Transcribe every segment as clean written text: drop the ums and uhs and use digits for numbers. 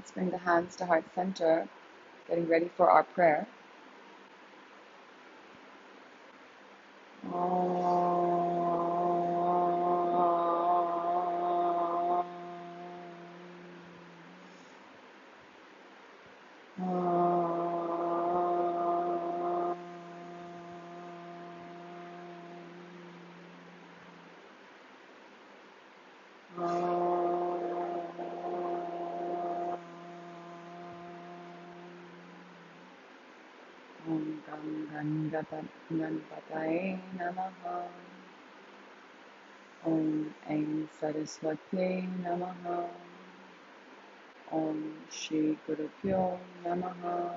Let's bring the hands to heart center, getting ready for our prayer. Om Ganpataye Namaha. Om Aim Saraswati Namaha. Om Shri Guru Pyo Namaha.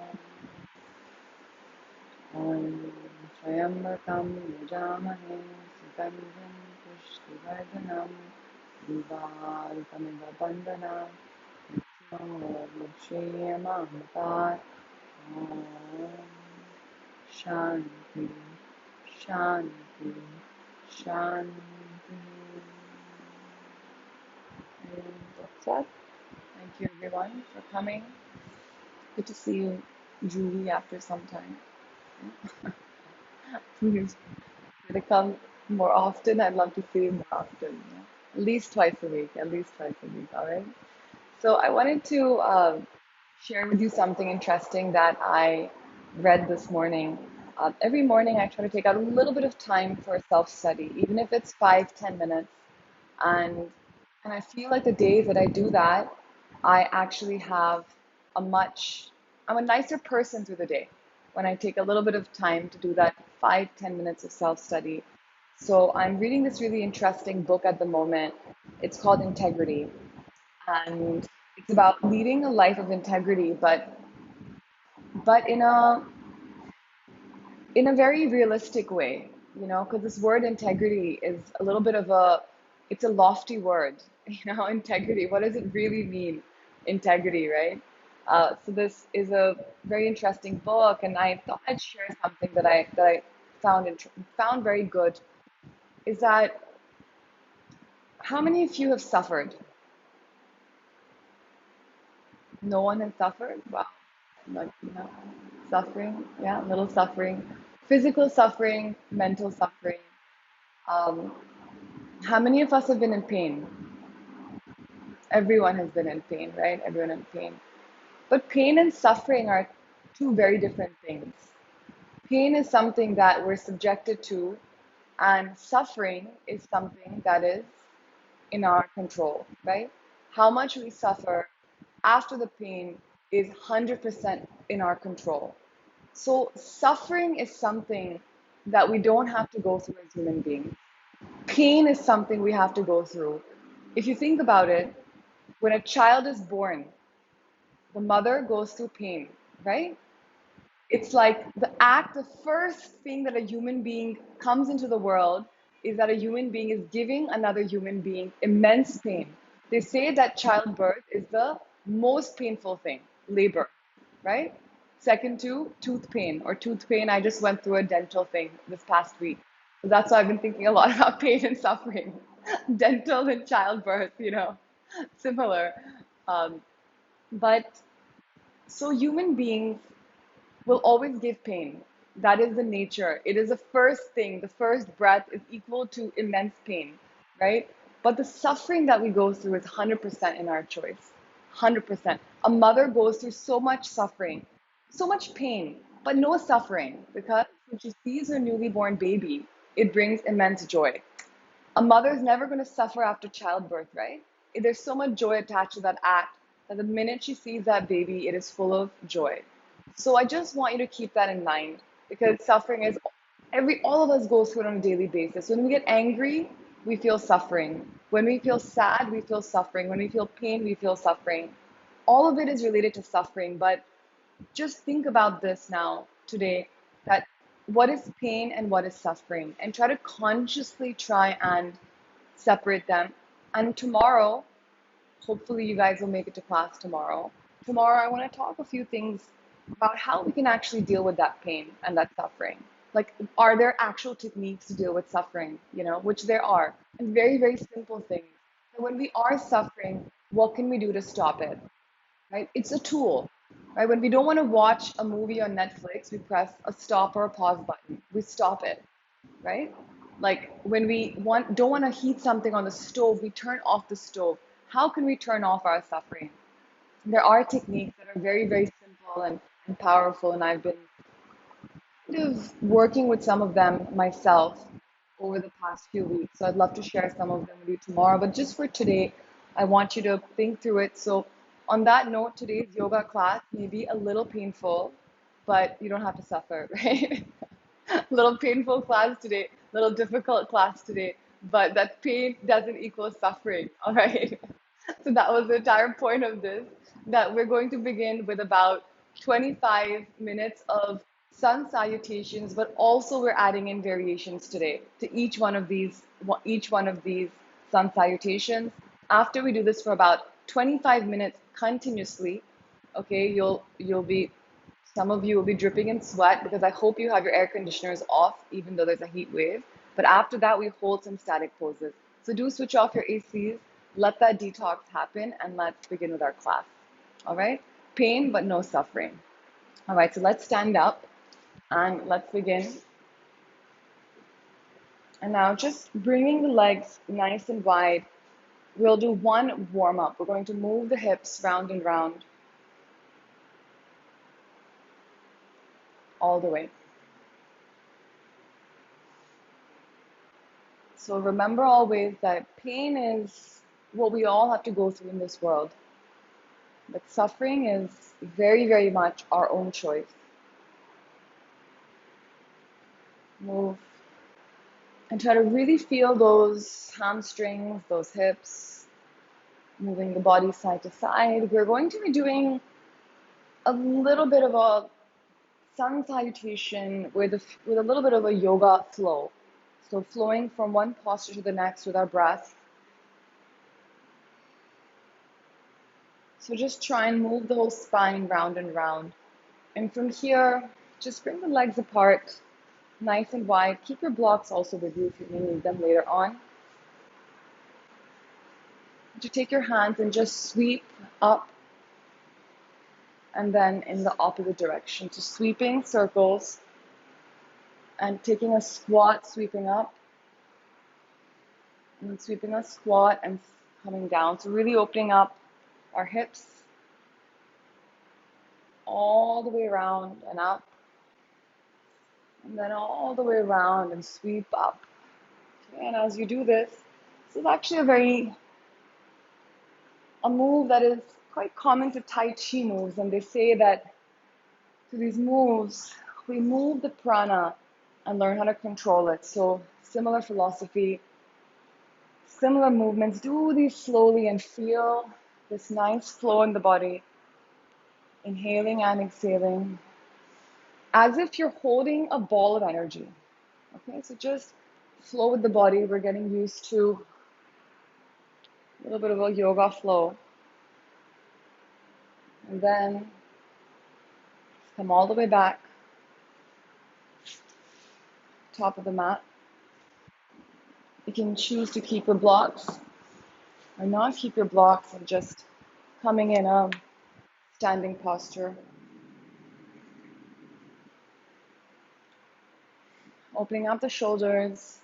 Om Swayambakam Yajamahe Sugandham Pushtivardhanam Divarukamiva Bandhanam Om Shri Amahapat. Om Shanti, Shanti, Shanti. And that's it. Thank you everyone for coming. Good to see you, Julie, after some time. Please, to come more often. I'd love to see you more often. At least twice a week. At least twice a week. All right. So I wanted to share with you something interesting that I read this morning. Every morning, I try to take out a little bit of time for self-study, even if it's 5, 10 minutes. And and I feel like the days that I do that, I actually have a much, I'm a nicer person through the day when I take a little bit of time to do that 5, 10 minutes of self-study. So I'm reading this really interesting book at the moment. It's called Integrity, and it's about leading a life of integrity, but in a very realistic way, because this word integrity is a little bit of it's a lofty word, integrity. What does it really mean, integrity, right? So this is a very interesting book, and I thought I'd share something that I found very good. Is that how many of you have suffered? No one has suffered? Wow. Like, suffering, yeah, little suffering, physical suffering, mental suffering. Um, how many of us have been in pain? Everyone has been in pain, right? Everyone in pain. But pain and suffering are two very different things. Pain is something that we're subjected to, and suffering is something that is in our control, right? How much we suffer after the pain is 100% in our control. So, suffering is something that we don't have to go through as human beings. Pain is something we have to go through. If you think about it, when a child is born, the mother goes through pain, right? It's like the first thing that a human being comes into the world is that a human being is giving another human being immense pain. They say that childbirth is the most painful thing, labor, right? Second to tooth pain or tooth pain. I just went through a dental thing this past week. So that's why I've been thinking a lot about pain and suffering. Dental and childbirth, similar. Um, but so human beings will always give pain. That is the nature. It is the first thing. The first breath is equal to immense pain, right? But the suffering that we go through is 100% in our choice. 100%. A mother goes through so much suffering, so much pain, but no suffering because when she sees her newly born baby, it brings immense joy. A mother is never going to suffer after childbirth, right? There's so much joy attached to that act that the minute she sees that baby, it is full of joy. So I just want you to keep that in mind because suffering is all of us go through it on a daily basis. When we get angry, we feel suffering. When we feel sad, we feel suffering. When we feel pain, we feel suffering. All of it is related to suffering, but just think about this now, today, that what is pain and what is suffering, and try to consciously try and separate them. And tomorrow, hopefully you guys will make it to class tomorrow. Tomorrow, I want to talk a few things about how we can actually deal with that pain and that suffering. Like, are there actual techniques to deal with suffering, which there are, and very, very simple things. And when we are suffering, what can we do to stop it? right? It's a tool, right? When we don't want to watch a movie on Netflix, we press a stop or a pause button. We stop it, right? Like when we don't want to heat something on the stove, we turn off the stove. How can we turn off our suffering? There are techniques that are very, very simple and powerful, and I've been kind of working with some of them myself over the past few weeks. So I'd love to share some of them with you tomorrow. But just for today, I want you to think through it. So, on that note, today's yoga class may be a little painful, but you don't have to suffer, right? Little painful class today, little difficult class today, but that pain doesn't equal suffering, all right? So that was the entire point of this, that we're going to begin with about 25 minutes of sun salutations, but also we're adding in variations today to each one of these sun salutations. After we do this for about 25 minutes continuously, okay, you'll be some of you will be dripping in sweat because I hope you have your air conditioners off, even though there's a heat wave. But after that, we hold some static poses. So do switch off your ACs, let that detox happen, and let's begin with our class. All right? Pain, but no suffering. All right, so let's stand up and let's begin. And now just bringing the legs nice and wide, we'll do one warm up. We're going to move the hips round and round all the way. So remember always that pain is what we all have to go through in this world. But suffering is very, very much our own choice. Move and try to really feel those hamstrings, those hips, moving the body side to side. We're going to be doing a little bit of a sun salutation with a little bit of a yoga flow. So flowing from one posture to the next with our breath. So just try and move the whole spine round and round. And from here, just bring the legs apart, nice and wide. Keep your blocks also with you if you may need them later on. To take your hands and just sweep up and then in the opposite direction. So sweeping circles and taking a squat, sweeping up, and sweeping a squat and coming down. So really opening up our hips all the way around and up, and then all the way around and sweep up. Okay, and as you do this, this is actually a move that is quite common to Tai Chi moves, and they say that through these moves, we move the prana and learn how to control it. So similar philosophy, similar movements. Do these slowly and feel this nice flow in the body, inhaling and exhaling, as if you're holding a ball of energy. Okay, so just flow with the body. We're getting used to a little bit of a yoga flow. And then come all the way back, top of the mat. You can choose to keep your blocks or not keep your blocks and just coming in a standing posture. Opening up the shoulders,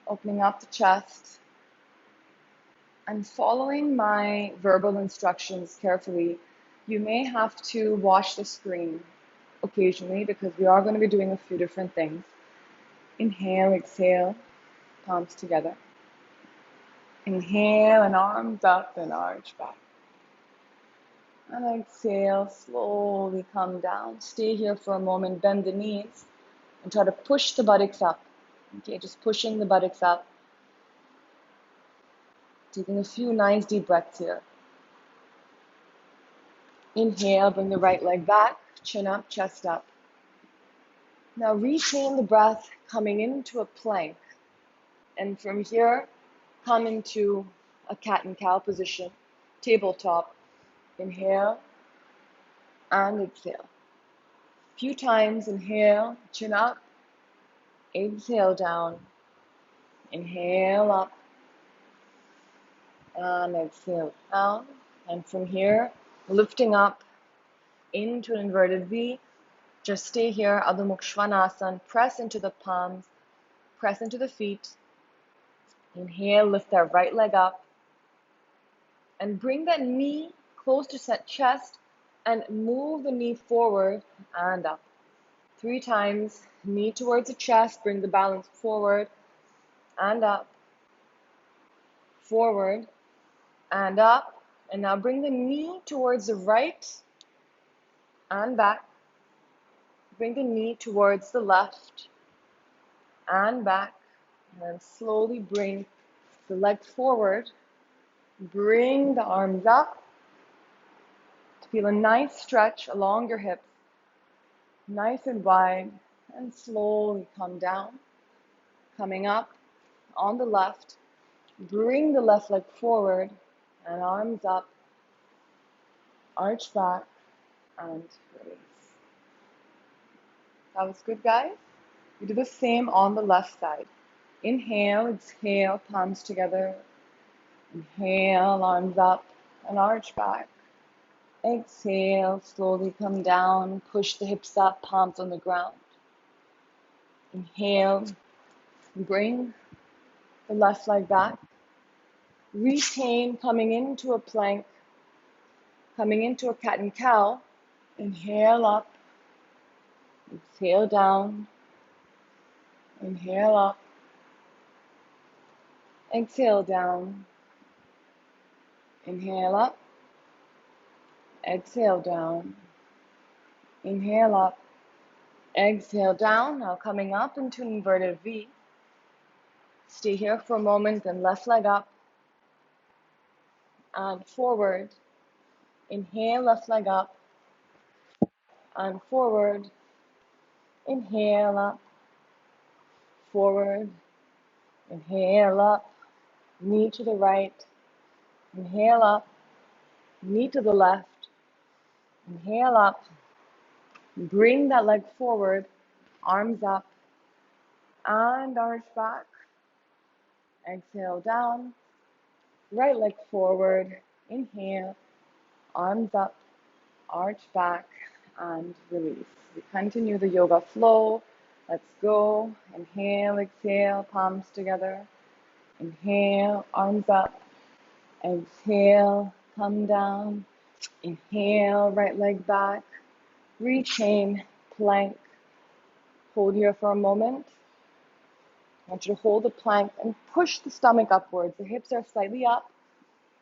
opening up the chest, and following my verbal instructions carefully. You may have to watch the screen occasionally because we are going to be doing a few different things. Inhale, exhale, palms together. Inhale and arms up and arch back. And exhale, slowly come down. Stay here for a moment, bend the knees, and try to push the buttocks up. Okay, just pushing the buttocks up. Taking a few nice deep breaths here. Inhale, bring the right leg back, chin up, chest up. Now retain the breath coming into a plank. And from here, come into a cat and cow position, tabletop. Inhale and exhale. A few times, inhale, chin up, exhale down, inhale up, And exhale down. And from here, lifting up into an inverted V. Just stay here, Adho Mukha Svanasana. Press into the palms, press into the feet. Inhale, lift that right leg up. And bring that knee close to set chest and move the knee forward and up. 3 times, knee towards the chest, bring the balance forward and up, forward and up. And now bring the knee towards the right and back. Bring the knee towards the left and back. And then slowly bring the leg forward. Bring the arms up to feel a nice stretch along your hips. Nice and wide. And slowly come down. Coming up on the left. Bring the left leg forward and arms up. Arch back and release. That was good, guys. We do the same on the left side. Inhale, exhale, palms together. Inhale, arms up and arch back. Exhale, slowly come down, push the hips up, palms on the ground. Inhale, bring the left leg back. Retain coming into a plank, coming into a cat and cow. Inhale up, exhale down, inhale up, exhale down, inhale up, exhale down, inhale up, exhale down. Now coming up into an inverted V. Stay here for a moment, then left leg up and forward. Inhale, left leg up and forward. Inhale up, forward. Inhale up, knee to the right. Inhale up, knee to the left. Inhale up, bring that leg forward, arms up and arch back. Exhale down, right leg forward. Inhale, arms up, arch back and release. We continue the yoga flow. Let's go. Inhale, exhale, palms together. Inhale, arms up. Exhale, come down. Inhale, right leg back. Retain, plank. Hold here for a moment. I want you to hold the plank and push the stomach upwards. The hips are slightly up.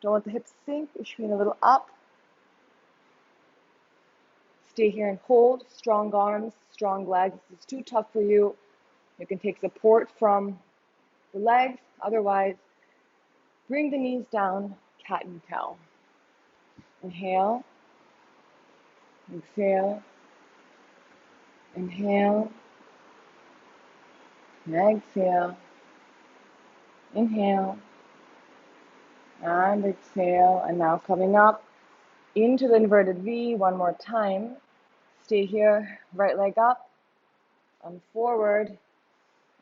Don't let the hips sink. It should be a little up. Stay here and hold. Strong arms, strong legs. If it's too tough for you, you can take support from the legs. Otherwise, bring the knees down, cat and cow. Inhale, exhale, inhale, exhale, inhale, and exhale. And now coming up into the inverted V one more time. Stay here, right leg up and forward.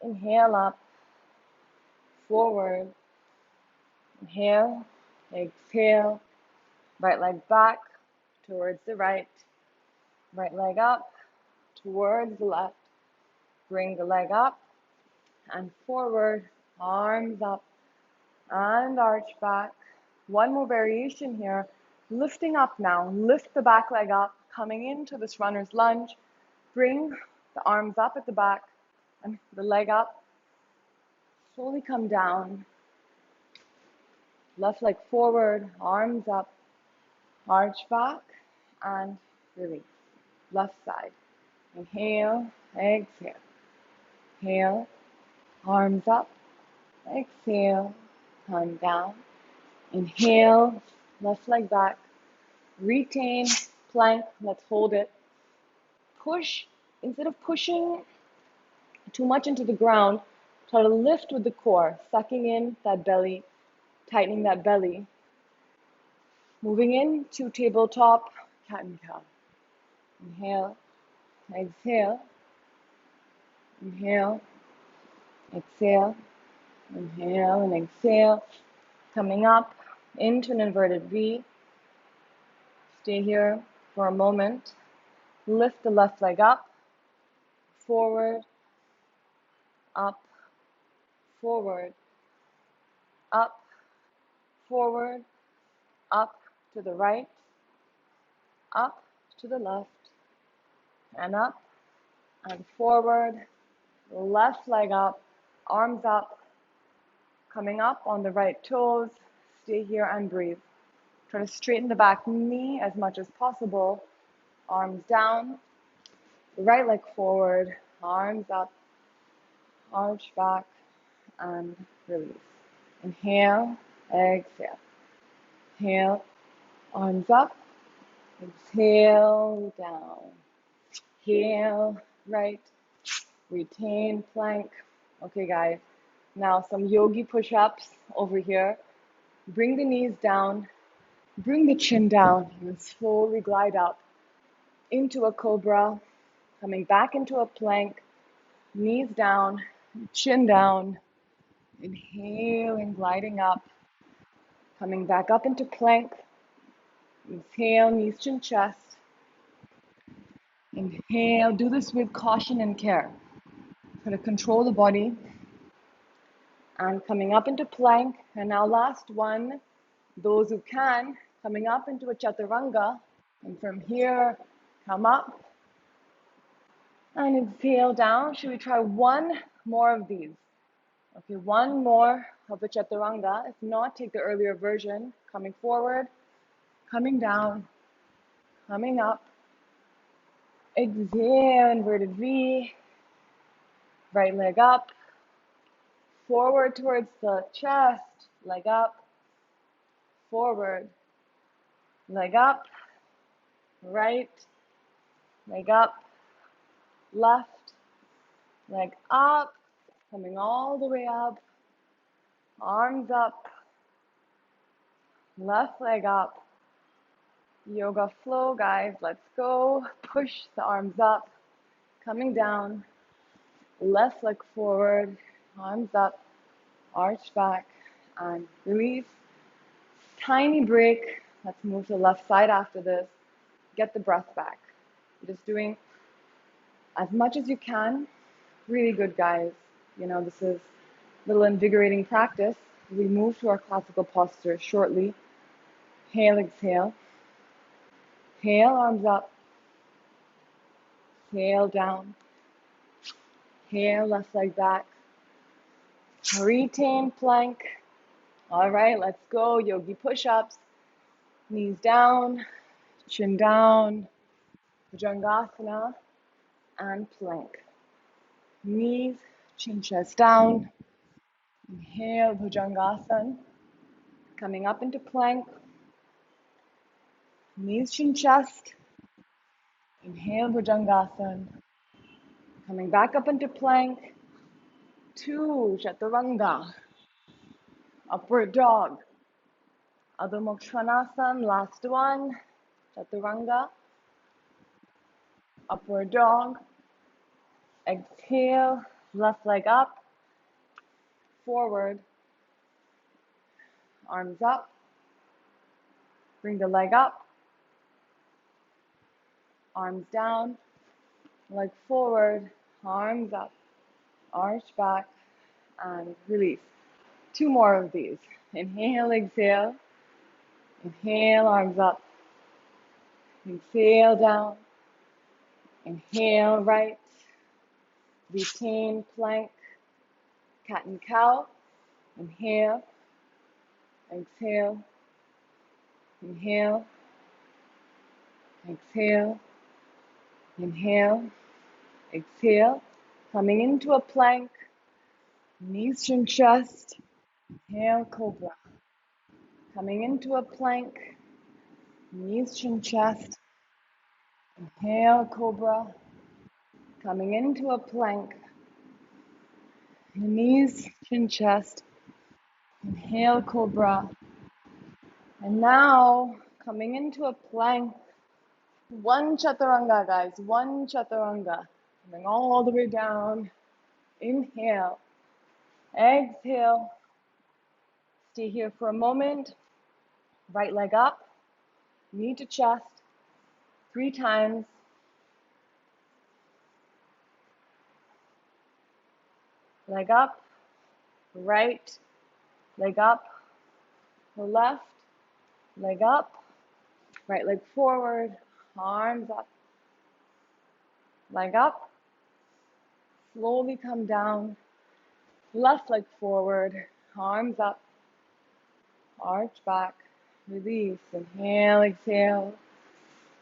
Inhale up, forward. Inhale, exhale, right leg back towards the right. Right leg up towards the left. Bring the leg up and forward, arms up and arch back. One more variation here. Lifting up now. Lift the back leg up, coming into this runner's lunge. Bring the arms up at the back and the leg up. Slowly come down. Left leg forward, arms up, arch back, and release. Left side. Inhale, exhale. Inhale, arms up, exhale, come down. Inhale, left leg back. Retain, plank, let's hold it. Push, instead of pushing too much into the ground, try to lift with the core, sucking in that belly, tightening that belly. Moving into tabletop, cat and cow. Inhale, exhale, inhale, exhale, inhale and exhale. Coming up into an inverted V. Stay here for a moment. Lift the left leg up, forward, up, forward, up, forward, up to the right, up to the left, and up, and forward, left leg up, arms up, coming up on the right toes. Stay here and breathe. Try to straighten the back knee as much as possible. Arms down, right leg forward, arms up, arch back, and release. Inhale, exhale. Inhale, arms up, exhale, down. Inhale, right, retain plank. Okay, guys, now some yogi push-ups over here. Bring the knees down, bring the chin down, and slowly glide up into a cobra, coming back into a plank, knees down, chin down. Inhale and gliding up, coming back up into plank. Exhale, knees, chin, chest. Inhale, do this with caution and care. Try to control the body. And coming up into plank. And now last one, those who can, coming up into a chaturanga. And from here, come up. And exhale down. Should we try one more of these? Okay, one more of the chaturanga. If not, take the earlier version. Coming forward, coming down, coming up. Exhale, inverted V. Right leg up. Forward towards the chest. Leg up. Forward. Leg up. Right. Leg up. Left. Leg up. Coming all the way up. Arms up. Left leg up. Yoga flow, guys. Let's go. Push the arms up. Coming down. Left leg forward. Arms up. Arch back. And release. Tiny break. Let's move to the left side after this. Get the breath back. Just doing as much as you can. Really good, guys. You know, this is a little invigorating practice. We move to our classical posture shortly. Inhale, exhale. Inhale, arms up. Exhale, down. Inhale, left leg back. Retain plank. All right, let's go. Yogi push-ups. Knees down, chin down, Bhujangasana, and plank. Knees, chin, chest down. Inhale, Bhujangasana. Coming up into plank. Knees, chin, chest. Inhale, Bhujangasana. Coming back up into plank. 2, Chaturanga. Upward dog. Adho Mukha Svanasana, last one. Chaturanga. Upward dog. Exhale, left leg up. Forward. Arms up. Bring the leg up. Arms down. Leg forward. Arms up. Arch back. And release. 2 more of these. Inhale, exhale. Inhale, arms up. Exhale, down. Inhale, right. Retain plank. Cat and cow. Inhale. Exhale. Inhale. Exhale. Inhale. Exhale. Coming into a plank. Knees, chin, chest. Inhale, cobra. Coming into a plank. Knees, chin, chest. Inhale, cobra. Coming into a plank. Knees, chin, chest. Inhale, cobra. And now, coming into a plank. 1 chaturanga, guys. 1 chaturanga. Coming all the way down. Inhale. Exhale. Stay here for a moment. Right leg up, knee to chest, 3 times. Leg up, right, leg up, left, leg up, right leg forward, arms up, leg up, slowly come down, left leg forward, arms up, arch back, release, inhale, exhale,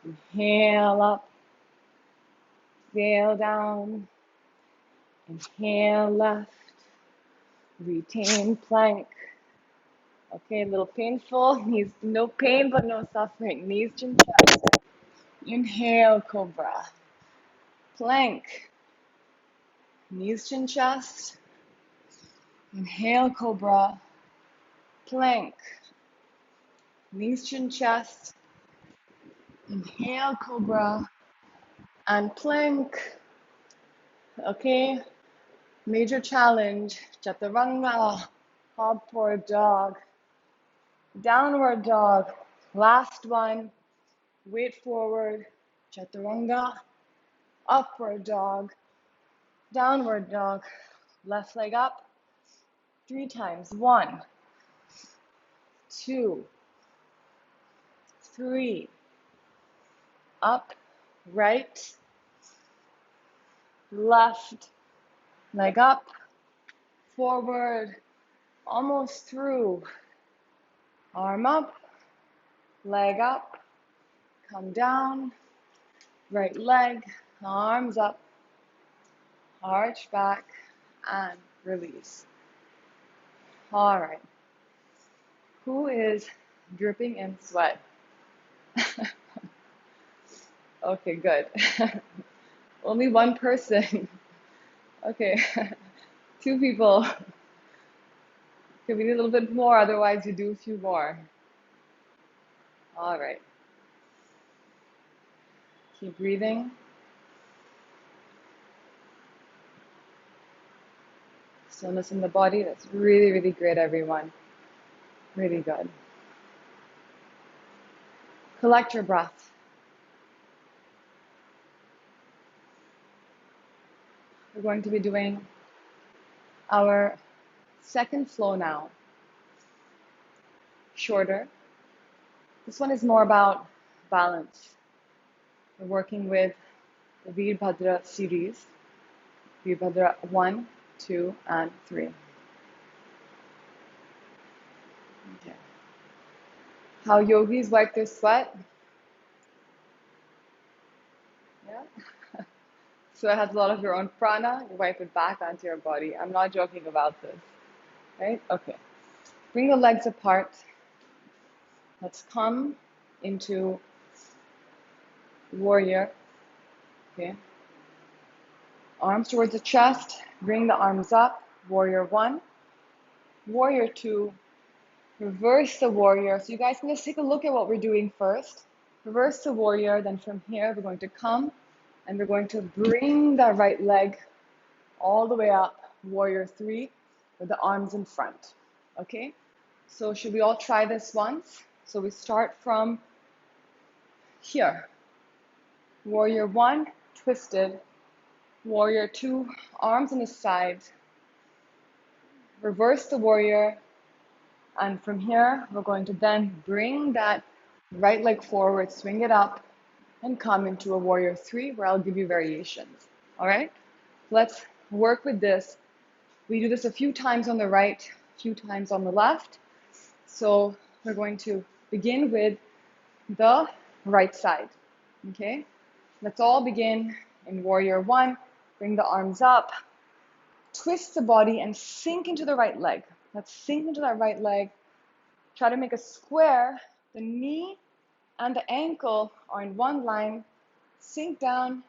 inhale up, exhale down, inhale left, retain plank. Okay, a little painful, knees, no pain but no suffering, knees, chin, chest. Inhale, cobra, plank, knees, chin, chest. Inhale, cobra, plank, knees, chin, chest. Inhale, cobra, and plank. Okay, major challenge, chaturanga, upward dog, downward dog. Last one, weight forward, chaturanga, upward dog, downward dog. Left leg up, 3 times. 1, 2, 3. Up, right, left, leg up, forward, almost through. Arm up, leg up, come down, right leg, arms up, arch back, and release. All right. Who is dripping in sweat? Okay, good. Only one person. Okay, 2 people. Okay, we need a little bit more, otherwise you do a few more. All right. Keep breathing. Stillness in the body. That's really, really great, everyone. Really good. Collect your breath. We're going to be doing our second flow now. Shorter. This one is more about balance. We're working with the Virbhadra series. Virbhadra 1, 2, and 3. Okay. How yogis wipe their sweat. Yeah. Sweat has a lot of your own prana. You wipe it back onto your body. I'm not joking about this. Right? Okay. Bring the legs apart. Let's come into warrior. Okay. Arms towards the chest. Bring the arms up. Warrior 1. Warrior 2. Reverse the warrior. So you guys can just take a look at what we're doing first. Reverse the warrior. Then from here, we're going to come and we're going to bring the right leg all the way up. Warrior 3 with the arms in front. Okay? So should we all try this once? So we start from here. Warrior 1, twisted. Warrior 2, arms on the sides. Reverse the warrior. And from here, we're going to then bring that right leg forward, swing it up, and come into a warrior 3 where I'll give you variations. All right? Let's work with this. We do this a few times on the right, a few times on the left. So we're going to begin with the right side. Okay? Let's all begin in warrior 1. Bring the arms up, twist the body, and sink into the right leg. Let's sink into that right leg. Try to make a square. The knee and the ankle are in one line. Sink down.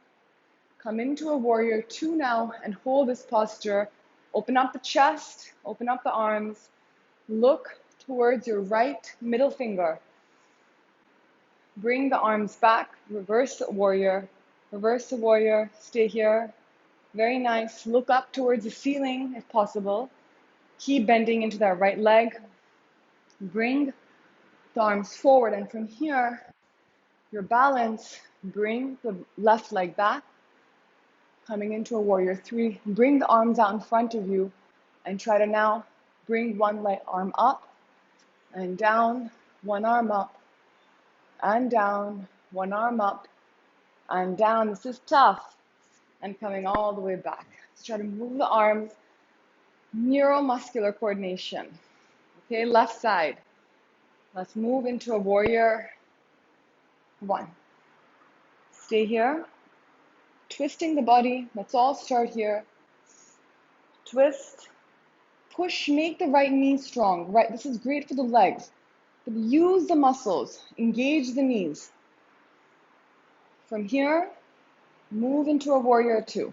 Come into a warrior 2 now and hold this posture. Open up the chest. Open up the arms. Look towards your right middle finger. Bring the arms back. Reverse the warrior. Reverse the warrior. Stay here. Very nice. Look up towards the ceiling if possible. Keep bending into that right leg. Bring the arms forward, and from here, your balance, bring the left leg back, coming into a warrior three. Bring the arms out in front of you and try to now bring one leg arm up and down, one arm up and down, one arm up and down. This is tough. And coming all the way back. Let's try to move the arms, neuromuscular coordination. Okay, left side. Let's move into a warrior one. Stay here. Twisting the body. Let's all start here. Twist. Push, make the right knee strong. Right, this is great for the legs. But use the muscles. Engage the knees. From here, move into a warrior two.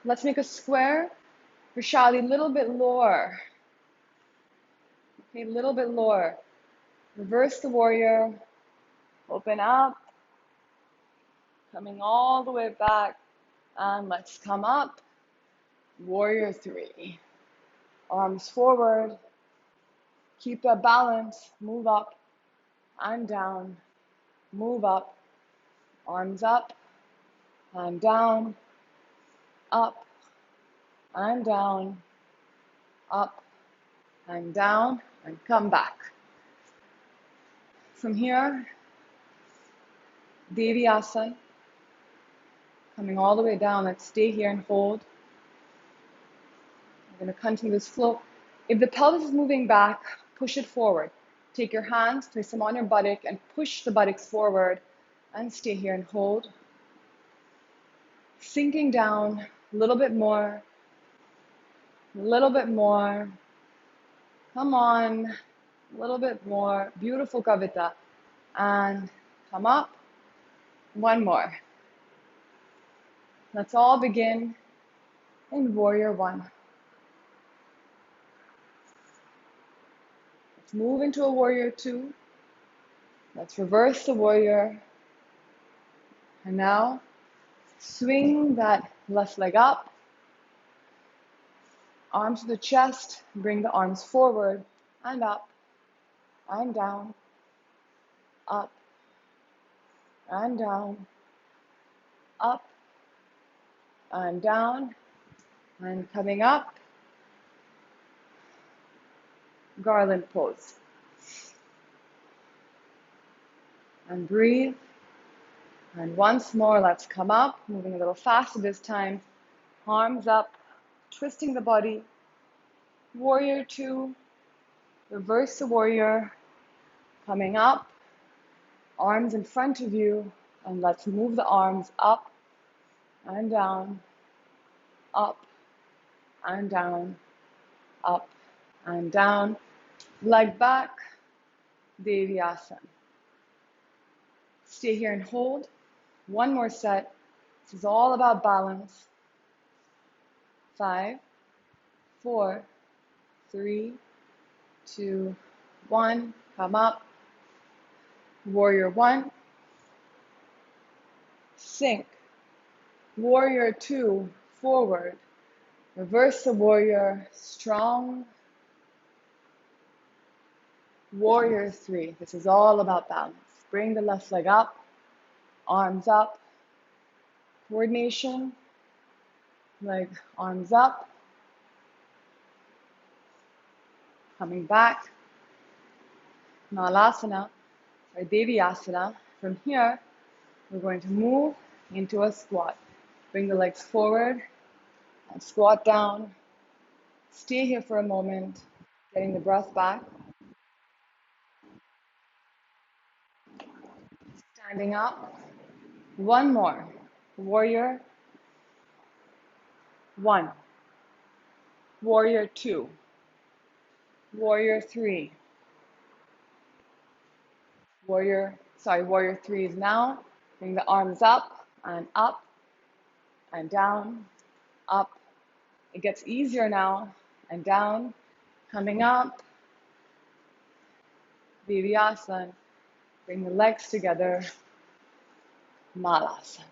Let's make a square. Vishali, a little bit lower. Okay, a little bit lower. Reverse the warrior. Open up. Coming all the way back. And let's come up. Warrior three. Arms forward. Keep that balance. Move up and down. Move up. Arms up and down. Up and down. Up and down. And come back. From here, Devi Asana. Coming all the way down. Let's stay here and hold. We're going to continue this flow. If the pelvis is moving back, push it forward. Take your hands, place them on your buttock, and push the buttocks forward. And stay here and hold. Sinking down a little bit more. A little bit more. Come on. A little bit more. Beautiful Kavita. And come up. One more. Let's all begin in warrior one. Let's move into a warrior two. Let's reverse the warrior. And now, swing that left leg up. Arms to the chest. Bring the arms forward and up and down. Up and down. Up and down. And coming up. Garland pose. And breathe. And once more, let's come up, moving a little faster this time. Arms up, twisting the body. Warrior two, reverse the warrior. Coming up, arms in front of you, and let's move the arms up and down, up and down, up and down. Leg back, Devi Asana. Stay here and hold. One more set. This is all about balance. 5, 4, 3, 2, 1. Come up. Warrior one. Sink. Warrior two. Forward. Reverse the warrior. Strong. Warrior three. This is all about balance. Bring the left leg up. Arms up. Coordination. Leg, arms up. Coming back. Malasana or Devi Asana. From here, we're going to move into a squat. Bring the legs forward and squat down. Stay here for a moment, getting the breath back. Standing up. One more. Warrior one. Warrior two. Warrior three. Warrior three is now. Bring the arms up and down, up. It gets easier now, and down, coming up. Viryasana. Bring the legs together. Malasana.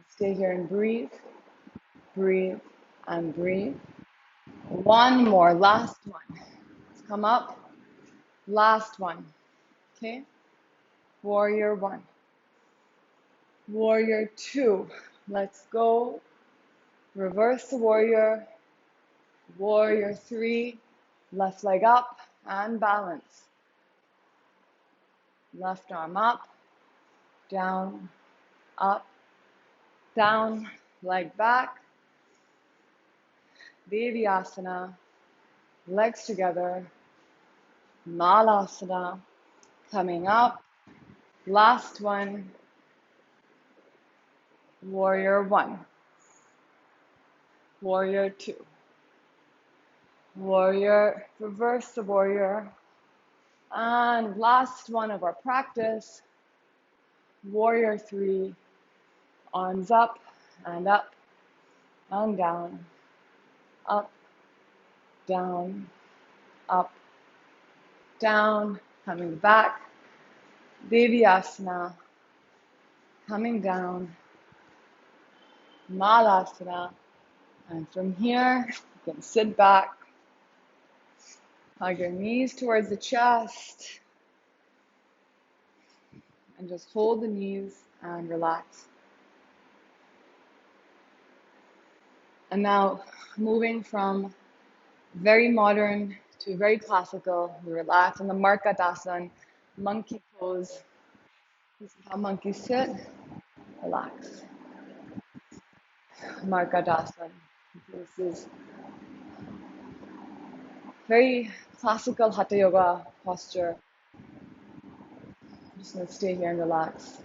Stay here and breathe, breathe, and breathe. One more, last one. Let's come up. Last one. Okay? Warrior one. Warrior two. Let's go. Reverse the warrior. Warrior three. Left leg up and balance. Left arm up, down, up, down, leg back. Devyasana. Legs together. Malasana. Coming up. Last one. Warrior one. Warrior two. Warrior, reverse the warrior. And last one of our practice, warrior three, arms up and down, up, down, up, down, coming back, Devyasana, coming down, Malasana, and from here, you can sit back, hug your knees towards the chest, and just hold the knees and relax. And now, moving from very modern to very classical, we relax in the Markadasana, monkey pose. This is how monkeys sit. Relax. Markadasana. This is very classical Hatha Yoga posture. I'm just going to stay here and relax.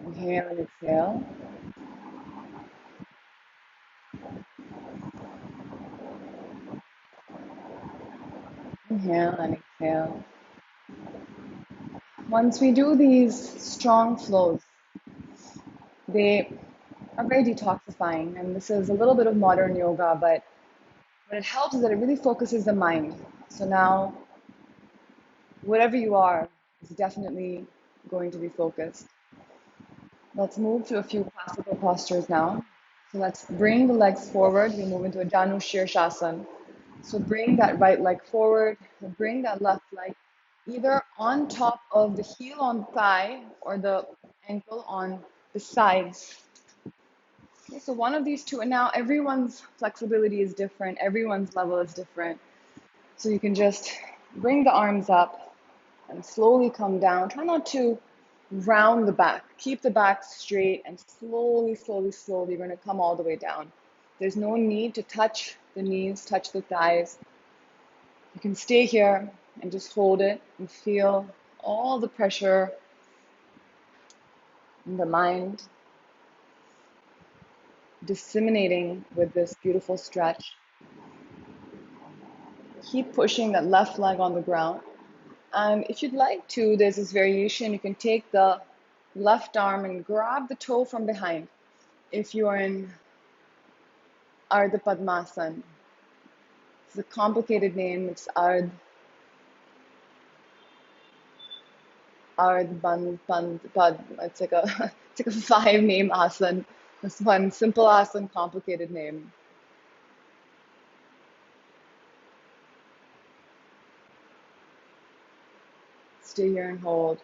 Inhale and exhale. Inhale and exhale. Once we do these strong flows, they are very detoxifying, and this is a little bit of modern yoga, but what it helps is that it really focuses the mind. So now, whatever you are is definitely going to be focused. Let's move to a few classical postures now. So let's bring the legs forward. We move into a Janu Shirshasana. So bring that right leg forward, bring that left leg either on top of the heel on thigh or the ankle on the sides. Okay, so one of these two, and now everyone's flexibility is different, everyone's level is different. So you can just bring the arms up and slowly come down. Try not to round the back. Keep the back straight and slowly, slowly, slowly, you're going to come all the way down. There's no need to touch the knees, touch the thighs. You can stay here and just hold it and feel all the pressure in the mind disseminating with this beautiful stretch. Keep pushing that left leg on the ground. And if you'd like to, there's this variation. You can take the left arm and grab the toe from behind. If you're in Ardha Padmasana, it's a complicated name. It's Ardh Band Pad. It's like a 5-name asana. This one simple asana, complicated name. Stay here and hold.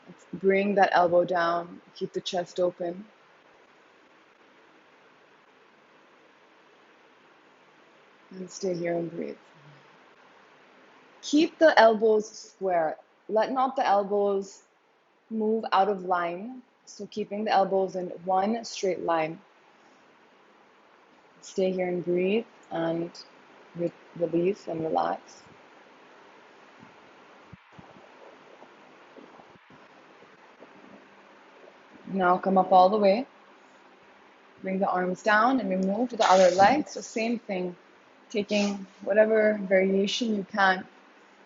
Let's bring that elbow down. Keep the chest open. And stay here and breathe. Keep the elbows square. Let not the elbows move out of line. So keeping the elbows in one straight line. Stay here and breathe and release and relax. Now come up all the way. Bring the arms down and we move to the other leg. So same thing, taking whatever variation you can.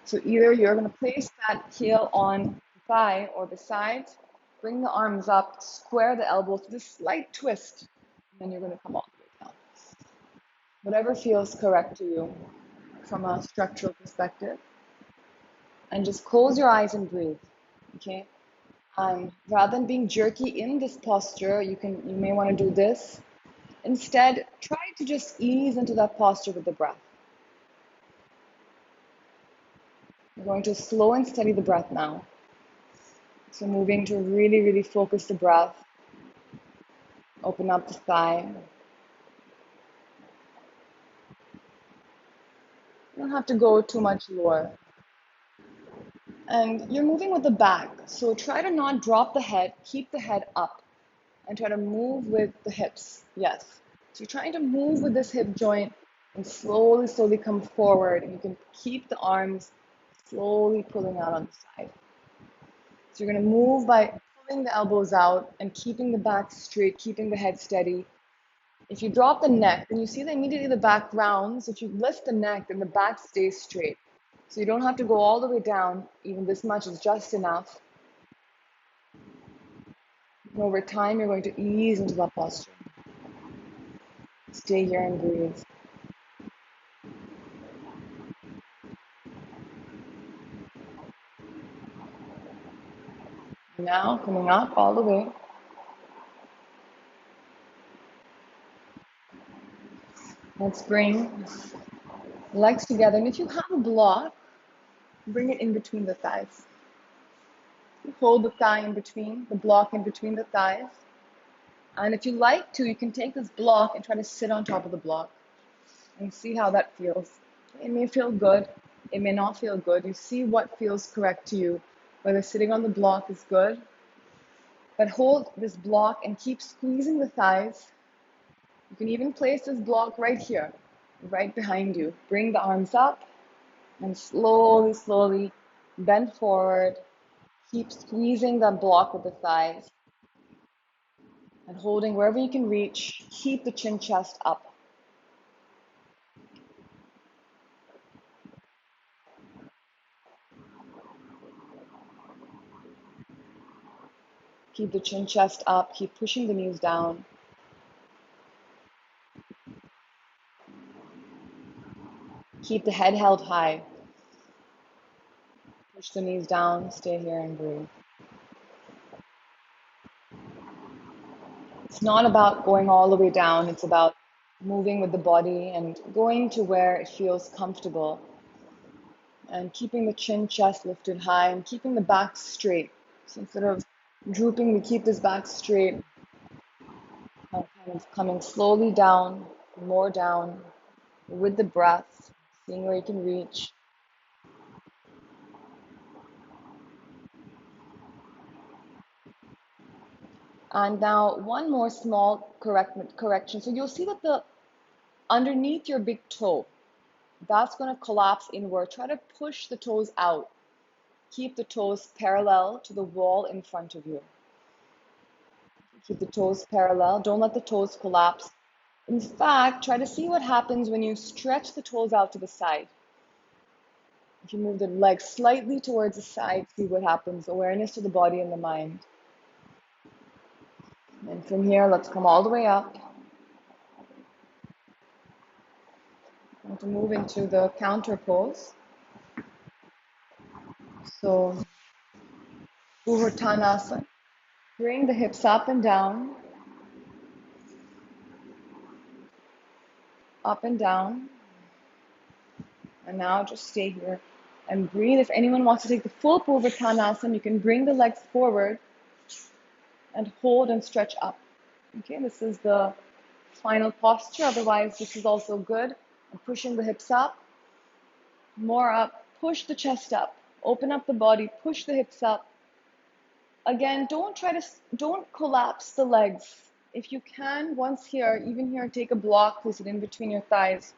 So either you're going to place that heel on the thigh or the sides, bring the arms up, square the elbows with a slight twist, and then you're going to come all the way down. Whatever feels correct to you from a structural perspective. And just close your eyes and breathe, okay? Rather than being jerky in this posture, you may want to do this. Instead, try to just ease into that posture with the breath. We're going to slow and steady the breath now. So moving to really, really focus the breath. Open up the thigh. You don't have to go too much lower. And you're moving with the back. So try to not drop the head. Keep the head up. And try to move with the hips. Yes. So you're trying to move with this hip joint and slowly, slowly come forward. And you can keep the arms slowly pulling out on the side. So you're going to move by pulling the elbows out and keeping the back straight, keeping the head steady. If you drop the neck, then you see that immediately the back rounds. If you lift the neck, then the back stays straight. So you don't have to go all the way down. Even this much is just enough. And over time, you're going to ease into that posture. Stay here and breathe. Now, coming up all the way. Let's bring legs together. And if you have a block, bring it in between the thighs. Hold the thigh in between, the block in between the thighs. And if you like to, you can take this block and try to sit on top of the block and see how that feels. It may feel good, it may not feel good. You see what feels correct to you, whether sitting on the block is good. But hold this block and keep squeezing the thighs. You can even place this block right here, right behind you. Bring the arms up and slowly, slowly bend forward. Keep squeezing that block with the thighs and holding wherever you can reach. Keep the chin chest up. Keep the chin chest up. Keep pushing the knees down. Keep the head held high. Push the knees down. Stay here and breathe. It's not about going all the way down. It's about moving with the body and going to where it feels comfortable. And keeping the chin chest lifted high and keeping the back straight. So instead of drooping, we keep this back straight. Kind of coming slowly down, more down with the breath, seeing where you can reach. And now one more small correction. So you'll see that the underneath your big toe, that's going to collapse inward. Try to push the toes out. Keep the toes parallel to the wall in front of you. Keep the toes parallel. Don't let the toes collapse. In fact, try to see what happens when you stretch the toes out to the side. If you move the legs slightly towards the side, see what happens. Awareness to the body and the mind. And from here, let's come all the way up. I'm going to move into the counter pose. So, Uvuttanasana. Bring the hips up and down. Up and down. And now just stay here and breathe. If anyone wants to take the full Uvuttanasana, you can bring the legs forward and hold and stretch up. Okay, this is the final posture. Otherwise, this is also good. And pushing the hips up, more up, push the chest up, open up the body, push the hips up. Again, don't collapse the legs. If you can, once here, even here, take a block, place it in between your thighs,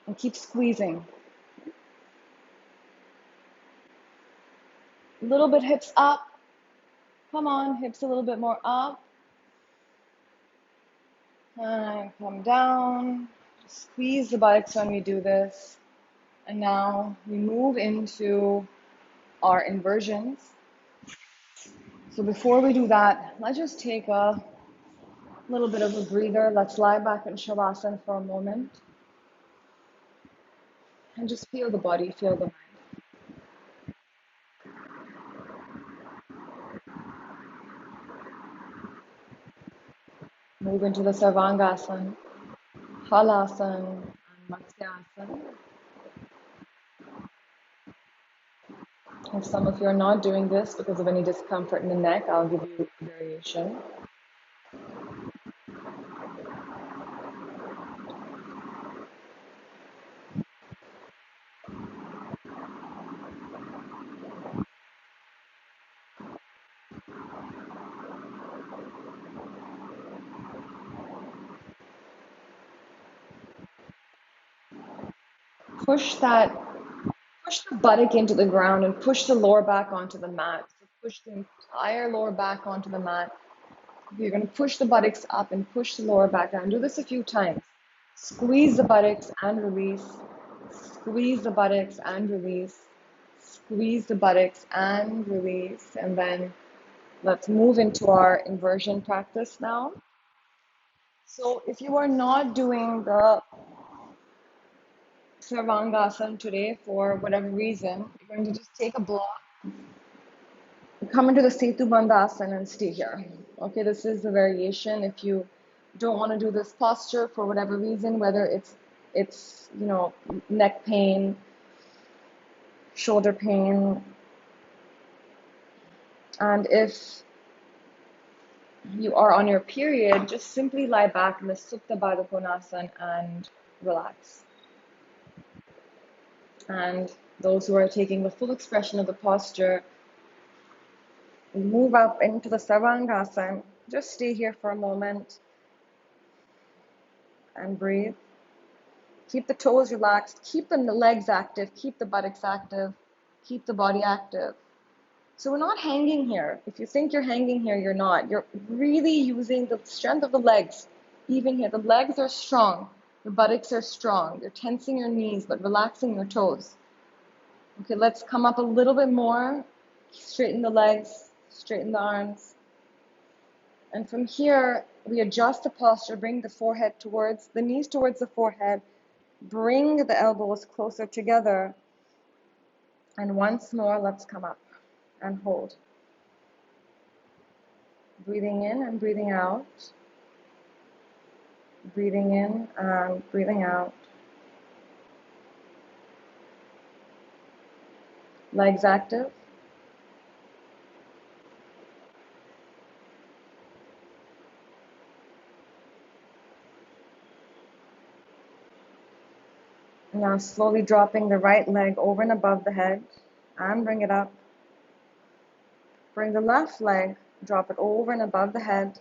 and keep squeezing. A little bit hips up. Come on, hips a little bit more up. And come down. Squeeze the buttocks when we do this. And now we move into our inversions. So before we do that, let's just take a little bit of a breather. Let's lie back in Shavasana for a moment. And just feel the body, feel the mind. Move into the Sarvangasana, Halasana, and Matsyasana. If some of you are not doing this because of any discomfort in the neck, I'll give you a variation. Push that, push the buttock into the ground and push the lower back onto the mat. So push the entire lower back onto the mat. You're going to push the buttocks up and push the lower back down. Do this a few times. Squeeze the buttocks and release. Squeeze the buttocks and release. Squeeze the buttocks and release. And then let's move into our inversion practice now. So if you are not doing the Sarvangasana today for whatever reason, you're going to just take a block, come into the Setu Bandhasana and stay here. Okay, this is the variation. If you don't want to do this posture for whatever reason, whether it's neck pain, shoulder pain, and if you are on your period, just simply lie back in the Supta Baddha Konasana and relax. And those who are taking the full expression of the posture, move up into the Sarvangasana. Just stay here for a moment and breathe. Keep the toes relaxed, keep the legs active, keep the buttocks active, keep the body active. So we're not hanging here. If you think you're hanging here, you're not. You're really using the strength of the legs. Even here, the legs are strong, the buttocks are strong. You're tensing your knees, but relaxing your toes. Okay, let's come up a little bit more. Straighten the legs, straighten the arms. And from here, we adjust the posture, bring the forehead towards, the knees towards the forehead, bring the elbows closer together. And once more, let's come up and hold. Breathing in and breathing out. Breathing in and breathing out. Legs active. Now slowly dropping the right leg over and above the head and bring it up. Bring the left leg, drop it over and above the head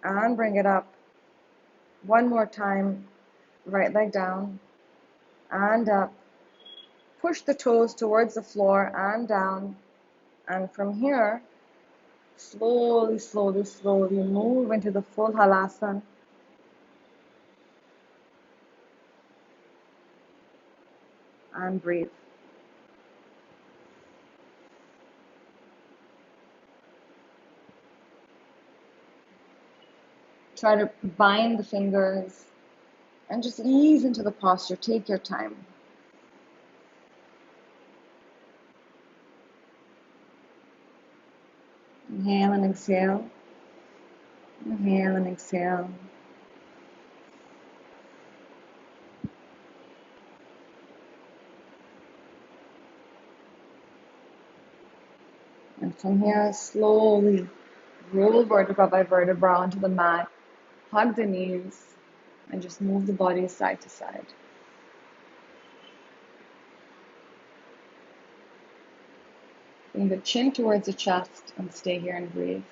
and bring it up. One more time, right leg down and up. Push the toes towards the floor and down. And from here, slowly, slowly, slowly move into the full halasana. And breathe. Try to bind the fingers and just ease into the posture. Take your time. Inhale and exhale. Inhale and exhale. And from here, slowly roll vertebra by vertebra onto the mat. Hug the knees and just move the body side to side. Bring the chin towards the chest and stay here and breathe.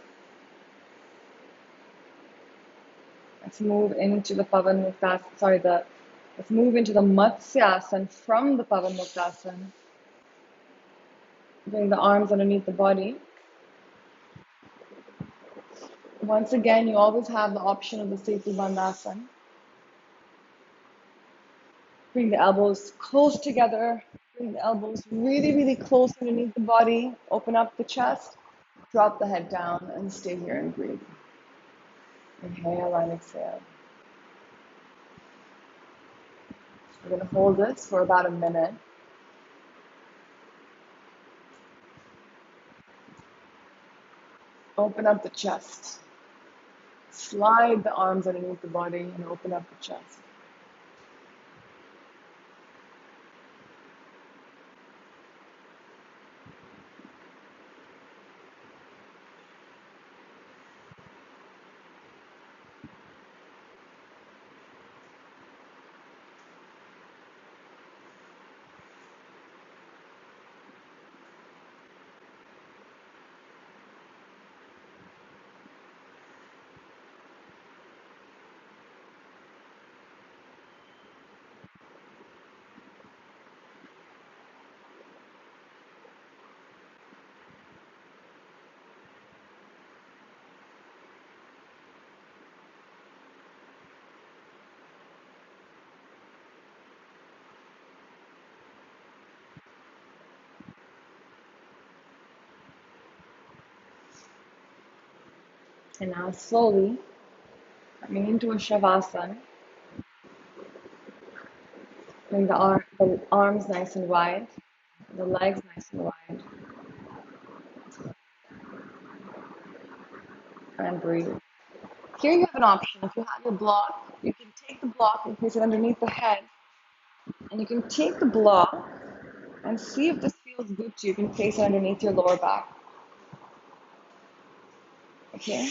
Let's move into the Pavanmuktasana. Let's move into the Matsyasana from the Pavanmuktasana. Bring the arms underneath the body. Once again, you always have the option of the Setu Bandhasana. Bring the elbows close together. Bring the elbows really, really close underneath the body. Open up the chest. Drop the head down and stay here and breathe. Inhale and exhale. We're going to hold this for about a minute. Open up the chest. Slide the arms underneath the body and open up the chest. And now slowly coming into a shavasana, bring the arms nice and wide, the legs nice and wide, and breathe. Here you have an option. If you have your block, you can take the block and place it underneath the head. And you can take the block and see if this feels good to you. You can place it underneath your lower back. Okay?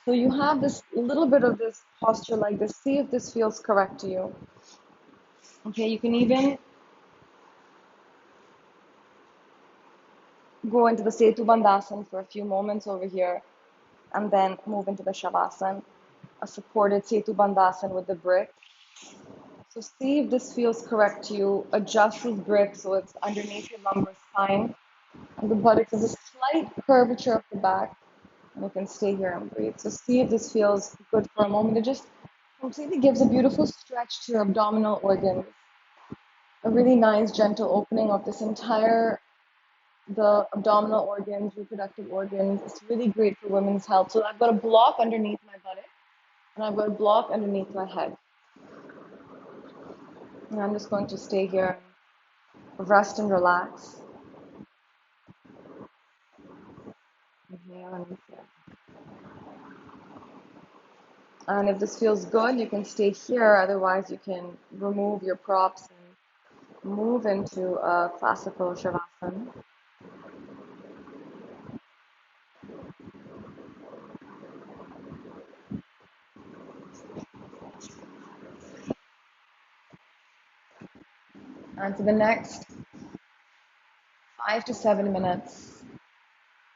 So you have this little bit of this posture like this. See if this feels correct to you. Okay, you can even go into the Setu Bandhasan for a few moments over here and then move into the Shavasana, a supported Setu Bandhasan with the brick. So see if this feels correct to you. Adjust this brick so it's underneath your lumbar spine and the buttocks. There's a slight curvature of the back. And you can stay here and breathe. So see if this feels good for a moment. It just completely gives a beautiful stretch to your abdominal organs. A really nice gentle opening of the abdominal organs, reproductive organs. It's really great for women's health. So I've got a block underneath my buttock and I've got a block underneath my head. And I'm just going to stay here, rest and relax. Inhale and exhale. And if this feels good, you can stay here. Otherwise, you can remove your props and move into a classical shavasana. And for the next 5 to 7 minutes,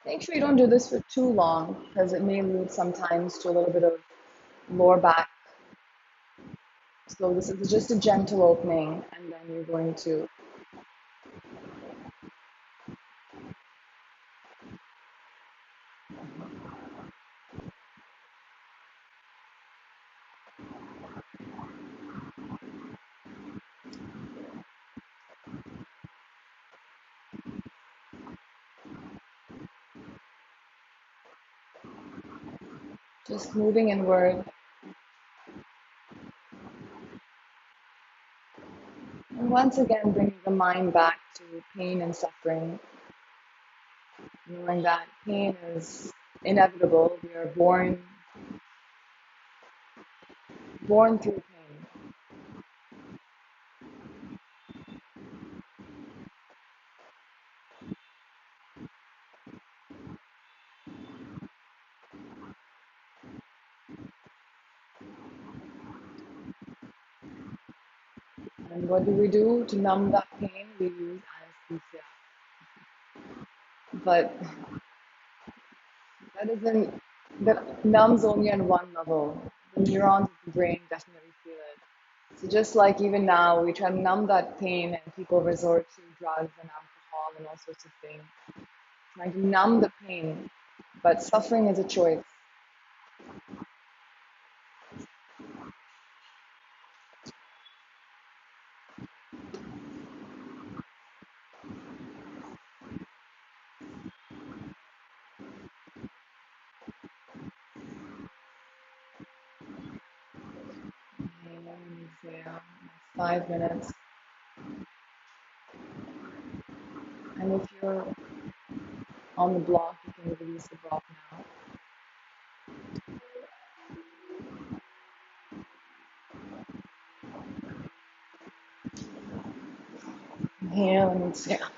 make sure you don't do this for too long because it may lead sometimes to a little bit of lower back. So this is just a gentle opening, and then you're going to just moving inward. And once again, bringing the mind back to pain and suffering, knowing that pain is inevitable. We are born through pain. And what do we do to numb that pain? We use anesthesia. But that numbs only on one level. The neurons of the brain definitely feel it. So just like even now, we try to numb that pain and people resort to drugs and alcohol and all sorts of things, trying to numb the pain. But suffering is a choice. Inhale and exhale. 5 minutes. And if you're on the block, you can release the block now. Inhale and exhale.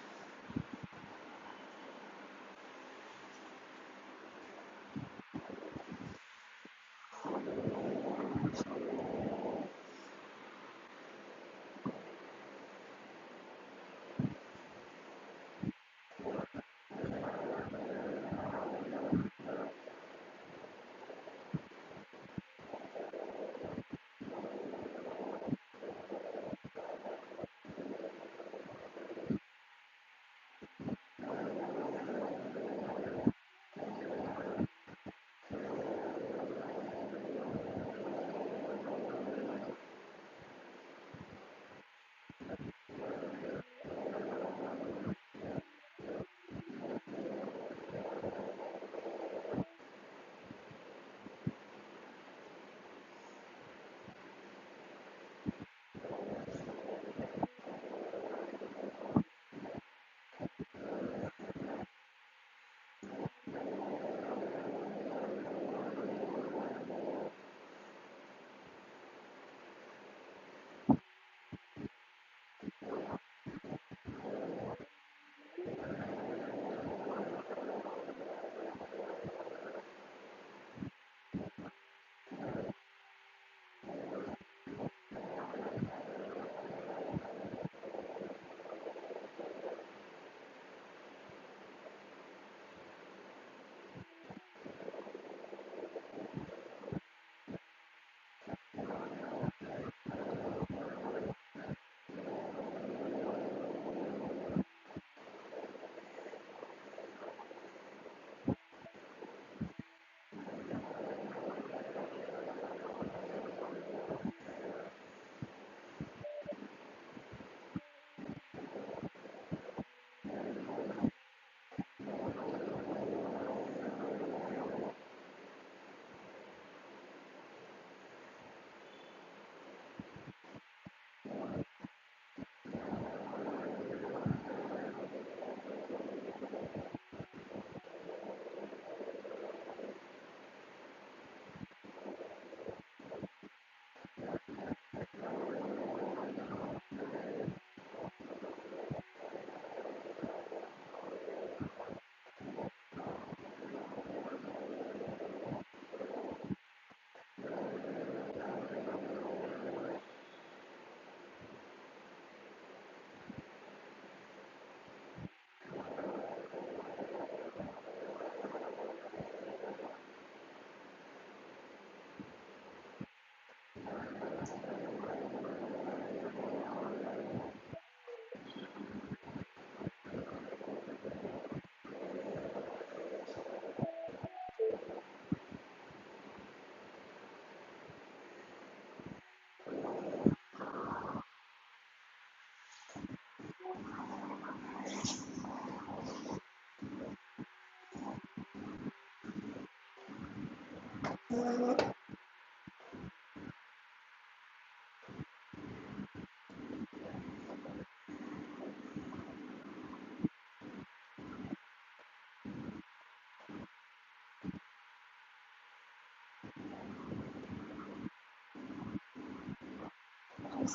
Just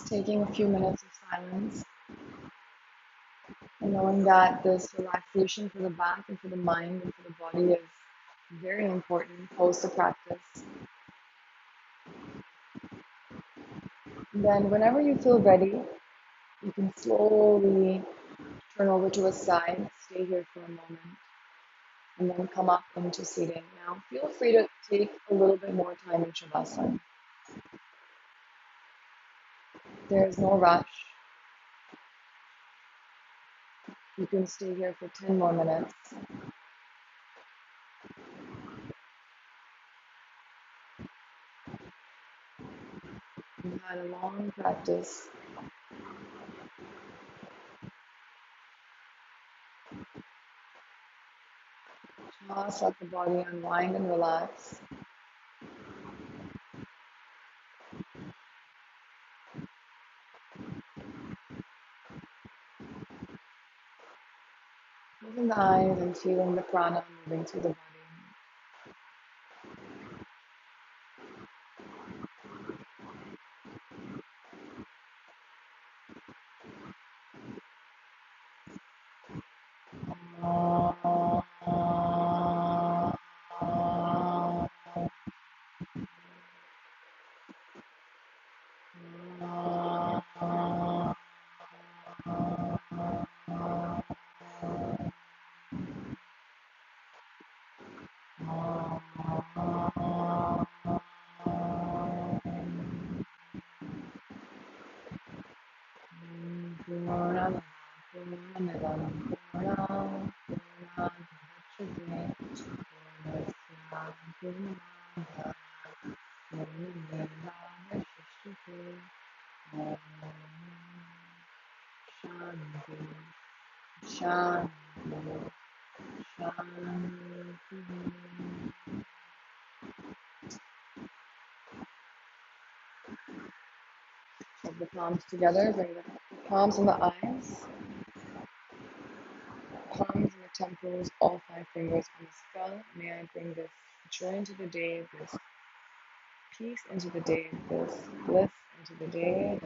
taking a few minutes of silence and knowing that this relaxation for the back and for the mind and for the body is very important post the practice. And then, whenever you feel ready, you can slowly turn over to a side, stay here for a moment, and then come up into seating. Now, feel free to take a little bit more time in Shavasana. There is no rush. You can stay here for 10 more minutes. You've had a long practice. Just let the body unwind and relax. Closing the eyes and feeling the prana moving through the body. Shanti, Shanti. Hold the palms together, bring the palms on the eyes, palms on the temples, all 5 fingers on the skull. May I bring this joy into the day, this peace into the day, this bliss into the day.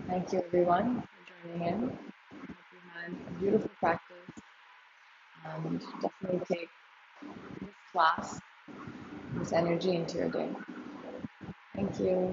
Thank you everyone for joining in. Hope you had a beautiful practice and definitely take this class, this energy into your day. Thank you.